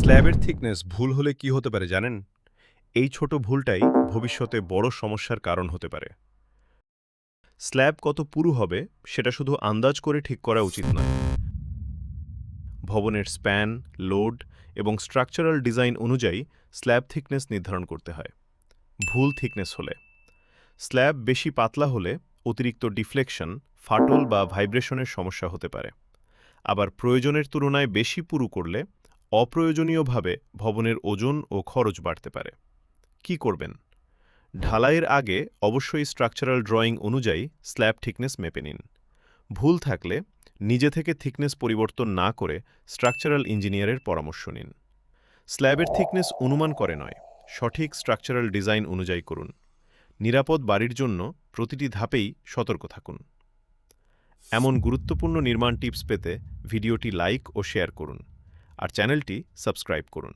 স্ল্যাবের thickness ভুল হলে কি হতে পারে জানেন? এই ছোট ভুলটাই ভবিষ্যতে বড় সমস্যার কারণ হতে পারে। স্ল্যাব কত পুরু হবে সেটা শুধু আন্দাজ করে ঠিক করা উচিত নয়। ভবনের স্প্যান, লোড এবং স্ট্রাকচারাল ডিজাইন অনুযায়ী স্ল্যাব থিকনেস নির্ধারণ করতে হয়। ভুল থিকনেস হলে স্ল্যাব বেশি পাতলা হলে অতিরিক্ত ডিফ্লেকশন, ফাটল বা ভাইব্রেশনের সমস্যা হতে পারে। আবার প্রয়োজনের তুলনায় বেশি পুরু করলে অপ্রয়োজনীয়ভাবে ভবনের ওজন ও খরচ বাড়তে পারে। কি করবেন? ঢালাইয়ের আগে অবশ্যই স্ট্রাকচারাল ড্রয়িং অনুযায়ী স্ল্যাব থিকনেস মেপে নিন। ভুল থাকলে নিজে থেকে থিকনেস পরিবর্তন না করে স্ট্রাকচারাল ইঞ্জিনিয়ারের পরামর্শ নিন। স্ল্যাবের থিকনেস অনুমান করে নয়, সঠিক স্ট্রাকচারাল ডিজাইন অনুযায়ী করুন। নিরাপদ বাড়ির জন্য প্রতিটি ধাপেই সতর্ক থাকুন। এমন গুরুত্বপূর্ণ নির্মাণ টিপস পেতে ভিডিওটি লাইক ও শেয়ার করুন আর চ্যানেলটি সাবস্ক্রাইব করুন।